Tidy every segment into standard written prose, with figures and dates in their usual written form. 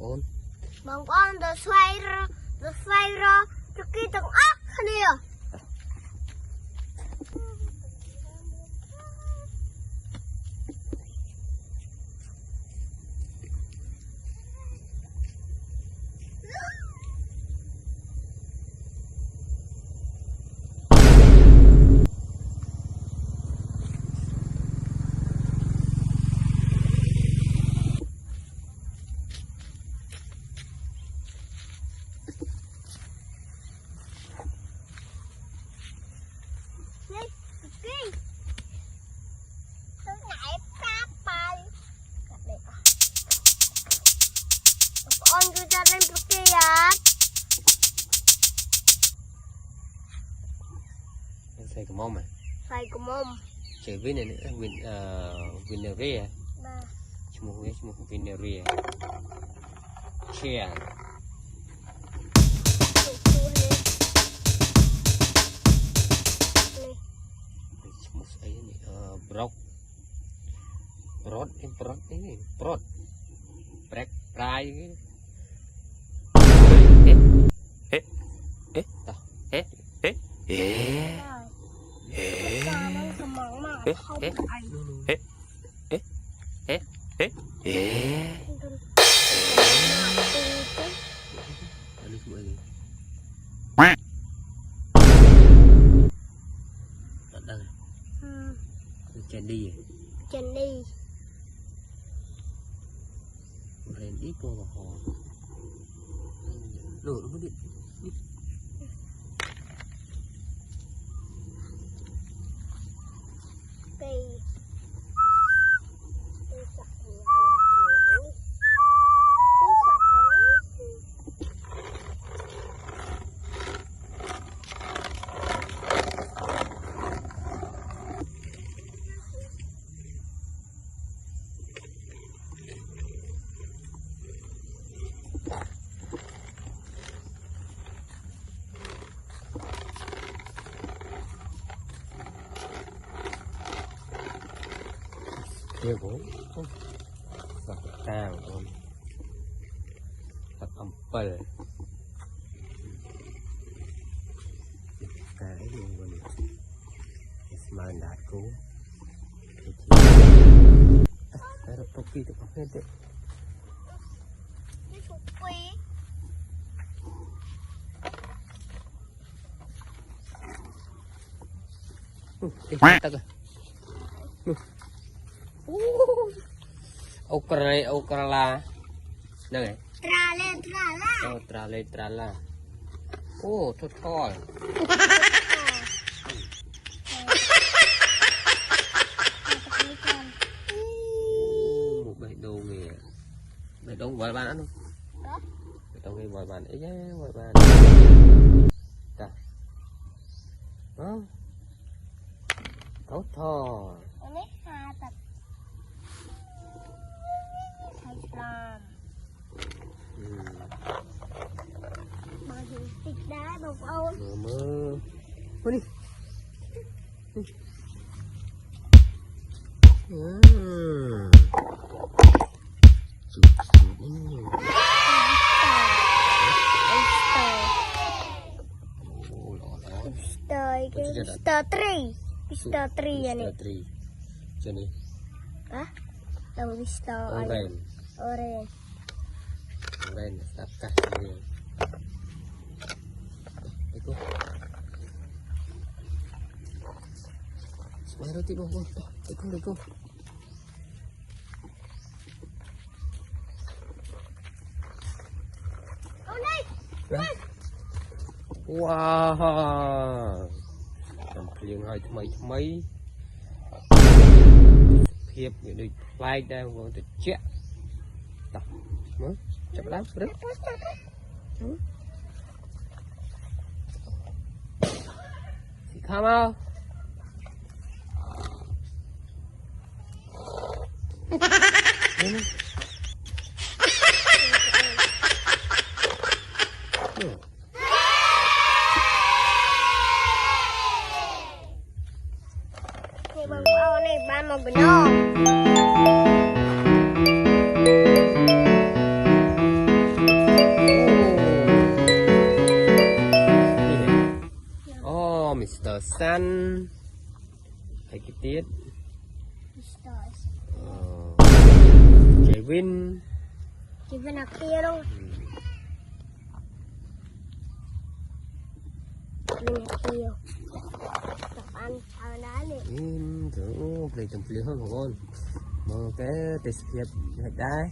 ôn bóng con rồi xoay ra cho kia tầng ác nè con cứ cho lên kia xài cái mông này xài cái mông chơi với này nữa Vineria cuma Vineria chia cuma saya ini brot brek prai Candy Ren ít vô vào hồ lửa nó mới điện kia bố sập tàng luôn sập ampel cái luôn luôn semain daku ada topi tu apa dek cái topi tak Okrala này trala ô thốt thoi một bể đồ nghề bể đông vòi bàn ăn không bể đông nghề vòi bàn ấy nhá vòi bàn ta thốt thoi bằng hình tịch đá bọc ôn mơ đi Mister Tree ya nih. Sini. Hah? Tahu Mister Orange. Orange, apakah ini? Itu. Semuanya roti bang, Itu. Oh này. Wow. Liền hơi mấy hiệp những đôi like đang vào từ chết đọc mới chậm lắm rất come out Bang Pao nih ban mau gendong. Sun hay cái tiết Stars. Kevin Chỉ bên nào kia đâu. Mình tiêu. Tập ăn thằng đá này. thử play tầm play hơn của con mà cái test hiệp hãy đai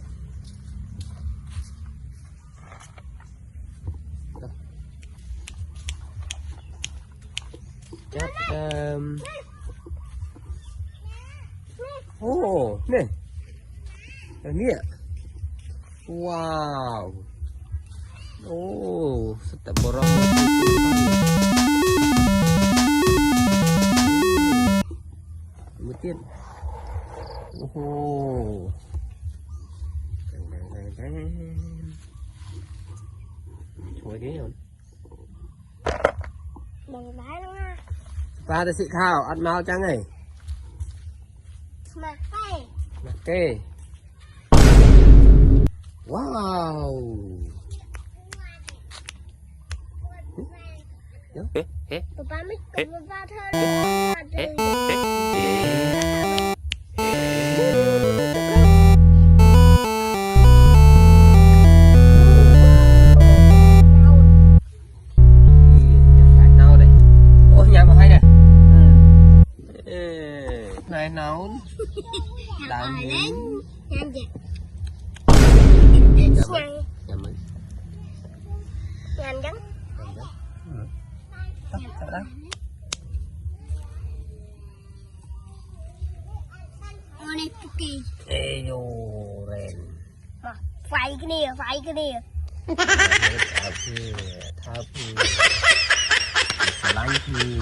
chắc nè nghĩa wow setiap borong mungkin chuối thế rồi Bằng đá đó nha. pha để xị khao ăn mau chăng này Mà cây. ok wow Papa mới cầm vào thôi. này nấu đang đến Nhanh vậy. nhầm ấy Nhanh lắm. Ở đây cookie. ê vô ren Phải cái này, phải cái này. thao phi lanh phi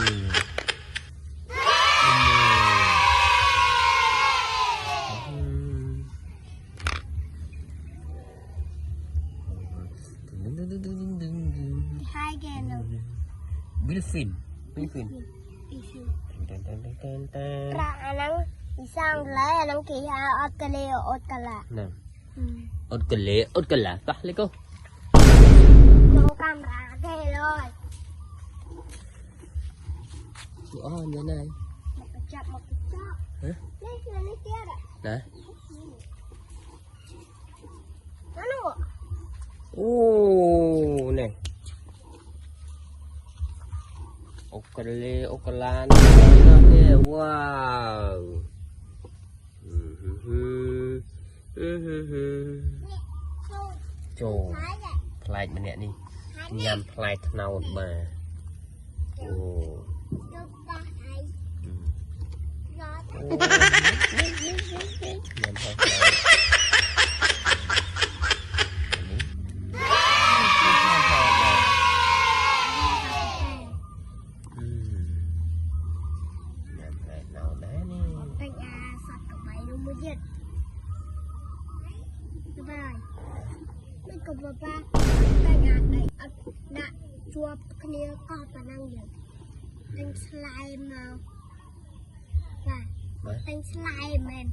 Hai cái nào. Philippines Ra nắng isang lấy nắng kia Australia. nè ốt cà lạ tắt lấy cô Đâu camera thế rồi. ủa như này Một cái chập. hả Lấy kia đó. nè Nó nữa. này ốc cà la nè wow Chồ play bên nè đi nhằm play nào mà nhằm play nào đấy nè Tay sạch của mày luôn mới giật. Bye. Mấy cậu papa tay đây đã chua kia có khả năng giật. Anh slime màu. Và anh slime man.